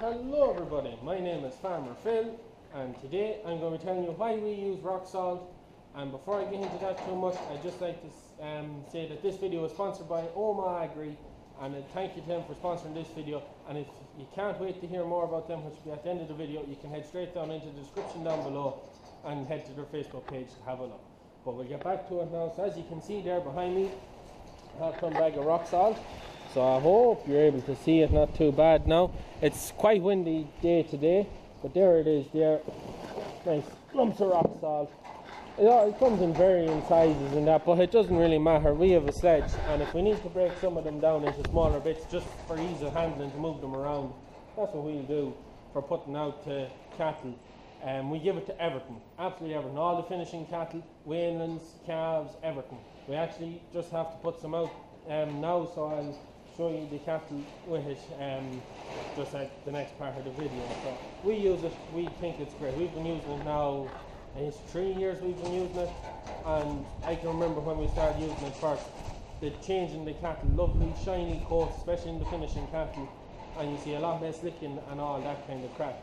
Hello everybody, my name is Farmer Phil and today I'm going to be telling you why we use rock salt. And before I get into that too much, I'd just like to say that this video is sponsored by Oma Agri, and thank you to them for sponsoring this video. And if you can't wait to hear more about them, which will be at the end of the video, you can head straight down into the description down below and head to their Facebook page to have a look. But we'll get back to it now. So as you can see there behind me, a half-ton bag of rock salt. So I hope you're able to see it, not too bad now. It's quite windy day today, but there it is there. Nice lumps of rock salt. It comes in varying sizes and that, but it doesn't really matter. We have a sledge, and if we need to break some of them down into smaller bits just for ease of handling to move them around, that's what we'll do for putting out to cattle. We give it to everything, absolutely everything. All the finishing cattle, weanlings, calves, everything. We actually just have to put some out now, so I'll show you the cattle with it just at the next part of the video. So we use it, we think it's great. We've been using it now, it's 3 years we've been using it, and I can remember when we started using it first, the change in the cattle, lovely shiny coats, especially in the finishing cattle, and you see a lot less licking and all that kind of crap.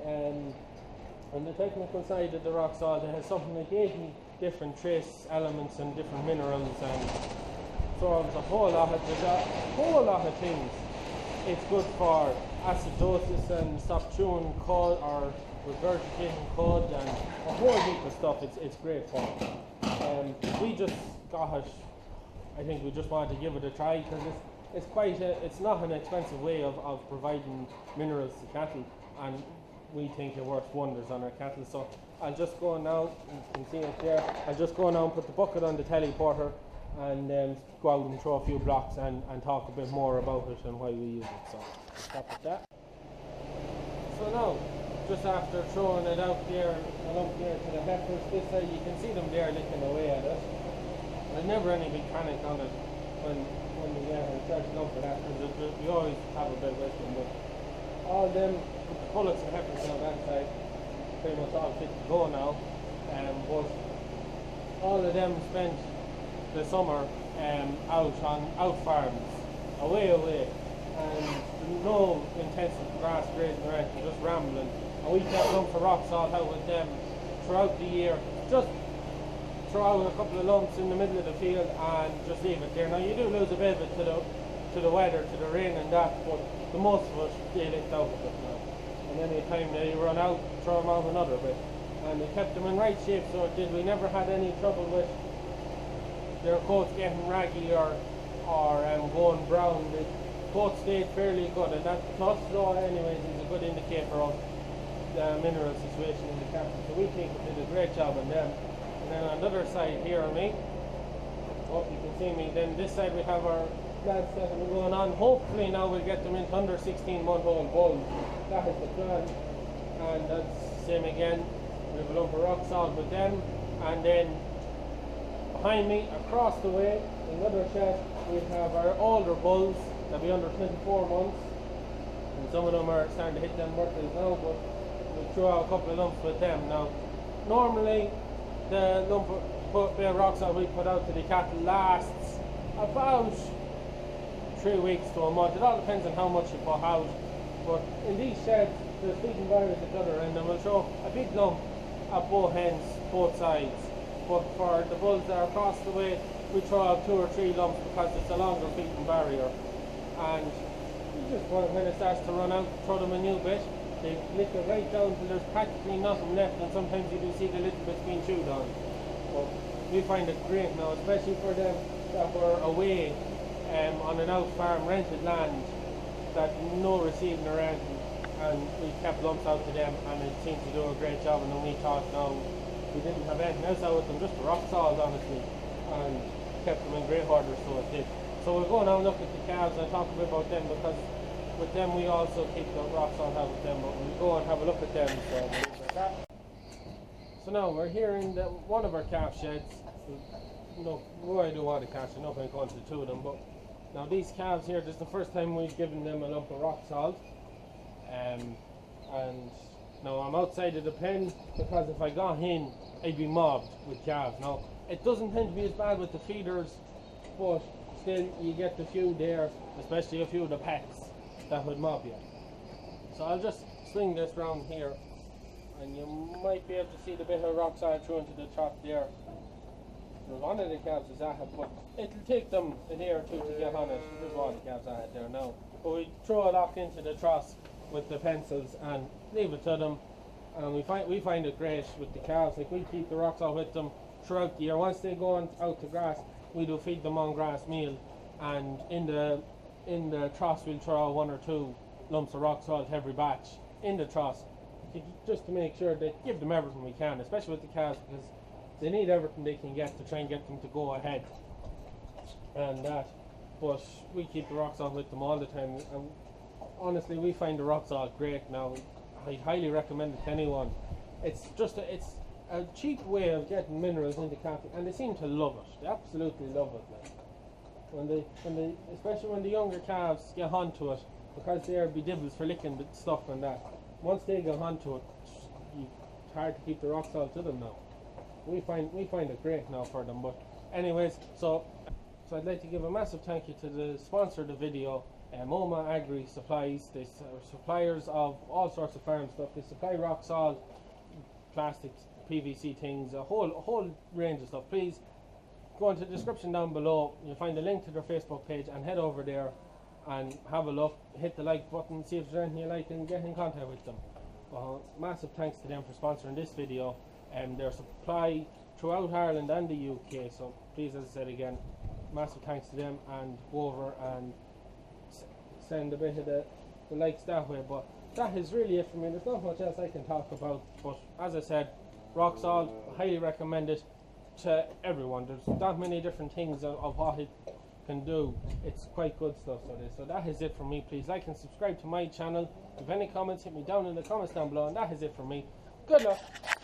On the technical side of the rock salt, it has something like 80 different trace elements and different minerals, and so there's a whole lot of things. It's good for acidosis and stop chewing cud or regurgitating cud and a whole heap of stuff. It's great for it. We just got it. I think we just wanted to give it a try because it's not an expensive way of providing minerals to cattle, and we think it works wonders on our cattle. So I'll just go now, you can see it there, I'll just go now and put the bucket on the teleporter and go out and throw a few blocks and talk a bit more about it and why we use it. So stop at that. So now, just after throwing it out there and up there to the heifers, this side you can see them there licking away at it. There's never any big panic on it when we start to go for that, because we always have a bit with them. But all them pullets and heifers on that side, pretty much all fit to go now. But all of them spent the summer out farms, away, and no intensive grass grazing or anything, just rambling. And we kept them for rock salt out with them throughout the year. Just throw out a couple of lumps in the middle of the field and just leave it there. Now you do lose a bit of it to the weather, to the rain and that, but the most of it they licked out of it now. And any time they run out, throw them out another bit. And we kept them in right shape, so it did. We never had any trouble with their coats getting raggy or going brown. The coat stayed fairly good, and that plus though anyways is a good indicator of the mineral situation in the cattle. So we think it did a great job on them. And then on the other side here on me, hope you can see me, then this side we have our lads that are going on. Hopefully now we'll get them into under 16-month-old bulls. That is the plan. And that's the same again. We have a lump of rock salt with them, and then behind me, across the way, in another shed, we have our older bulls that be under 24 months, and some of them are starting to hit them birthdays now, but we'll throw out a couple of lumps with them. Now, normally the lump of rock salt we put out to the cattle lasts about 3 weeks to a month. It all depends on how much you put out, but in these sheds, there's feeding barriers at the other end, and we'll throw a big lump at both ends, both sides. But for the bulls that are across the way, we throw out 2 or 3 lumps because it's a longer feeding barrier. And you just want, when it starts to run out, throw them a new bit. They lick it right down till there's practically nothing left, and sometimes you do see the little bits being chewed on. But we find it great now, especially for them that were away on an out farm rented land that no receiving or anything, and we kept lumps out to them, and it seemed to do a great job. And then we thought, no, we didn't have anything else out with them, just the rock salt honestly, and kept them in great order, so it did. So we'll go now and look at the calves and talk a bit about them, because with them we also keep the rock salt out with them, but we'll go and have a look at them. So we'll leave it at that. So now we're here in one of our calf sheds. No, I do want to catch it, nothing going to 2 of them, but now these calves here, this is the first time we've given them a lump of rock salt. And now I'm outside of the pen, because if I got in, I'd be mobbed with calves. Now, it doesn't tend to be as bad with the feeders, but still you get the few there, especially a few of the packs, that would mob you. So I'll just swing this round here, and you might be able to see the bit of rock salt through into the trough there. One of the calves is at it, but it'll take them a day or two to get on it. There's one of the calves at it there now. But we throw it off into the troughs with the pencils and leave it to them. And we find it great with the calves. Like, we keep the rock salt with them throughout the year. Once they go out to grass, we do feed them on grass meal, and in the troughs we'll throw 1 or 2 lumps of rock salt every batch in the troughs, just to make sure that give them everything we can, especially with the calves, because they need everything they can get to try and get them to go ahead and that. But we keep the rock salt with them all the time, and honestly we find the rock salt great now. I highly recommend it to anyone. It's a cheap way of getting minerals into calves, and they seem to love it. They absolutely love it. Like, especially when the younger calves get onto it, because they're bedivils for licking the stuff and that. Once they get onto it, it's hard to keep the rock salt to them now. We find it great now for them. But anyways, so I'd like to give a massive thank you to the sponsor of the video, Oma Agri Supplies. They are suppliers of all sorts of farm stuff. They supply rock salt, plastics, PVC things, a whole range of stuff. Please go into the description down below. You'll find a link to their Facebook page, and head over there and have a look. Hit the like button, see if there's anything you like, and get in contact with them. Massive thanks to them for sponsoring this video. Their supply throughout Ireland and the UK, so please, as I said again, massive thanks to them, and go over and send a bit of the likes that way. But that is really it for me. There's not much else I can talk about, but as I said, rock salt, I highly recommend it to everyone. There's not many different things of what it can do. It's quite good stuff. So that is it for me. Please like and subscribe to my channel. If any comments, hit me down in the comments down below, and that is it for me. Good luck.